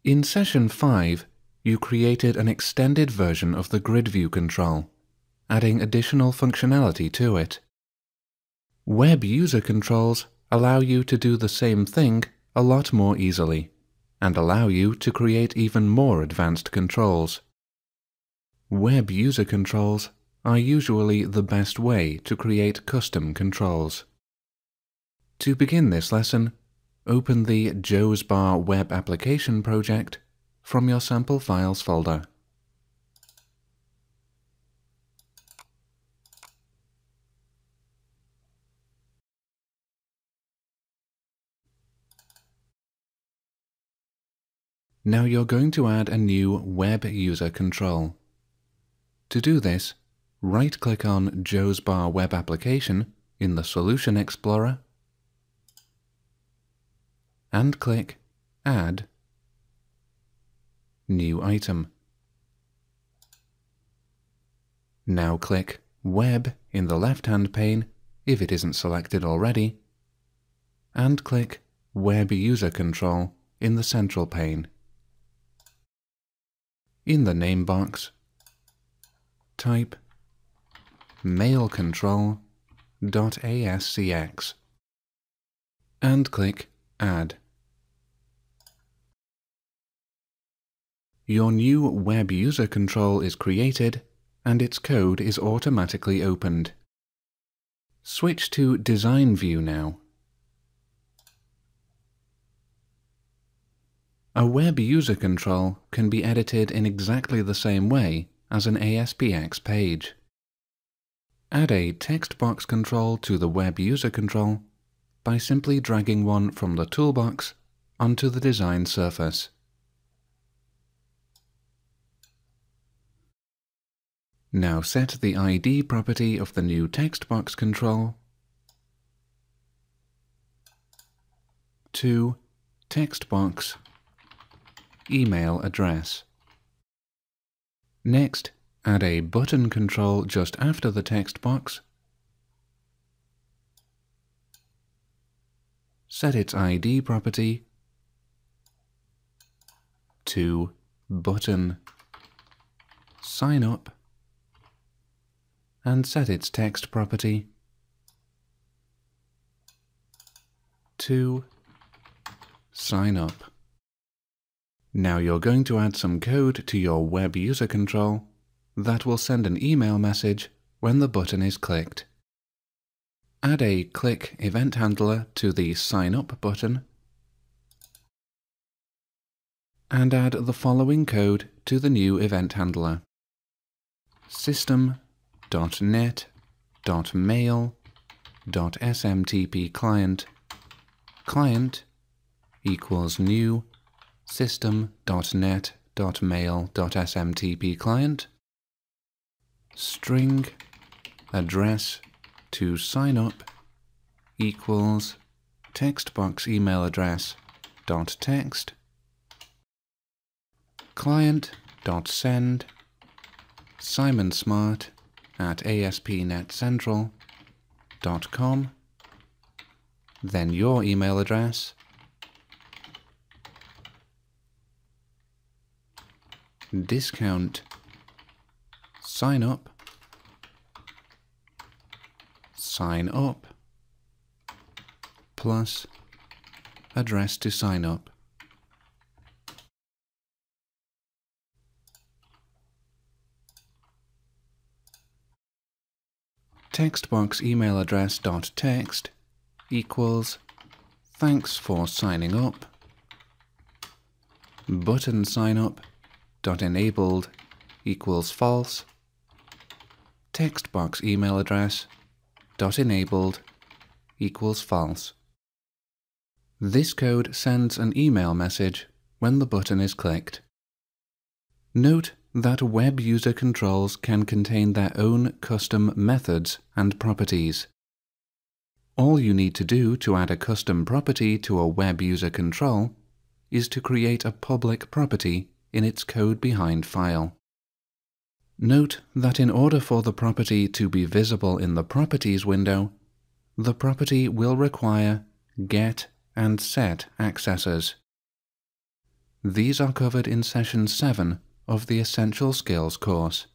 In Session 5, you created an extended version of the grid view control, adding additional functionality to it. Web user controls allow you to do the same thing a lot more easily, and allow you to create even more advanced controls. Web user controls are usually the best way to create custom controls. To begin this lesson, open the Joe's Bar Web Application project from your Sample Files folder. Now you're going to add a new Web User Control. To do this, right-click on Joe's Bar Web Application in the Solution Explorer and click Add New Item. Now click Web in the left-hand pane if it isn't selected already, and click Web User Control in the central pane. In the name box, type mailcontrol.ascx and click Add. Your new Web User Control is created and its code is automatically opened. Switch to Design View now. A Web User Control can be edited in exactly the same way as an ASPX page. Add a text box control to the Web User Control by simply dragging one from the toolbox onto the design surface. Now set the ID property of the new text box control to text box email address. Next, add a button control just after the text box. Set its ID property to button sign up and set its text property to sign up. Now you're going to add some code to your Web User Control that will send an email message when the button is clicked. Add a click event handler to the Sign Up button and add the following code to the new event handler. System.net.mail.smtp client equals new system.net.mail.smtp client string address to sign up equals text box email address dot text client dot send simonsmart@aspnetcentral.com, then your email address, discount sign up plus address to sign up. Text box email address dot text equals thanks for signing up. Button sign up dot enabled equals false. Text box email address dot enabled equals false. This code sends an email message when the button is clicked. Note that Web User Controls can contain their own custom methods and properties. All you need to do to add a custom property to a Web User Control is to create a public property in its code behind file. Note that in order for the property to be visible in the Properties window, the property will require get and set accessors. These are covered in Session 7 of the Essential Skills course.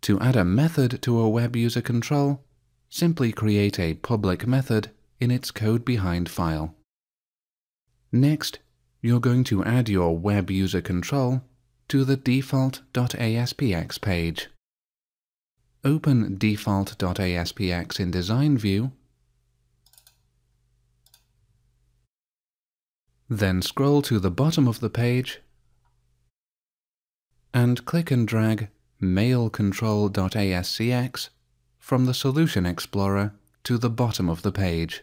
To add a method to a web user control, simply create a public method in its code behind file. Next, you're going to add your web user control to the default.aspx page. Open default.aspx in Design View, then scroll to the bottom of the page and click and drag mailcontrol.ascx from the Solution Explorer to the bottom of the page.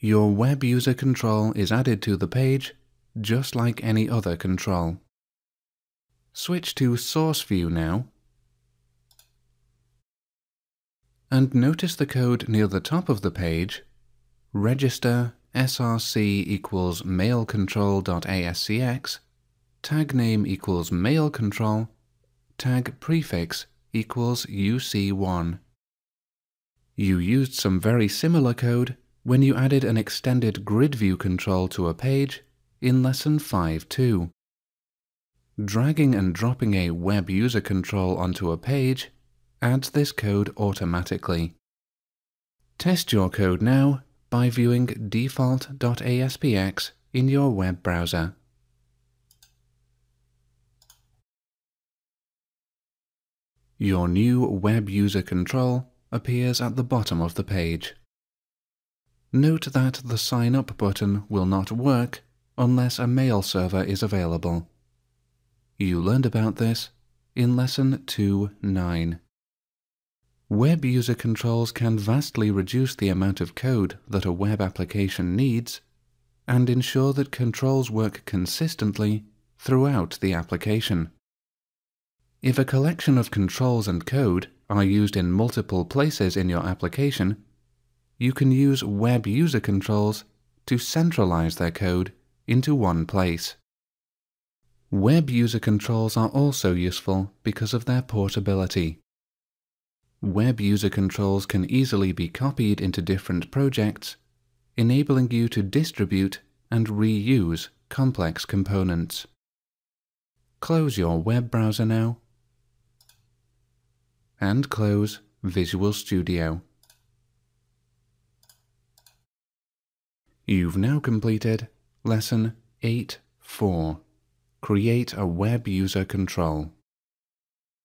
Your web user control is added to the page just like any other control. Switch to Source View now, and notice the code near the top of the page, register src equals mailcontrol.ascx, tag name equals mailcontrol, tag prefix equals uc1. You used some very similar code when you added an extended grid view control to a page in Lesson 5.2. Dragging and dropping a web user control onto a page adds this code automatically. Test your code now by viewing default.aspx in your web browser. Your new web user control appears at the bottom of the page. Note that the Sign Up button will not work unless a mail server is available. You learned about this in Lesson 2.9. Web user controls can vastly reduce the amount of code that a web application needs and ensure that controls work consistently throughout the application. If a collection of controls and code are used in multiple places in your application, you can use web user controls to centralize their code into one place. Web user controls are also useful because of their portability. Web user controls can easily be copied into different projects, enabling you to distribute and reuse complex components. Close your web browser now, and close Visual Studio. You've now completed Lesson 8.4. Create a web user control.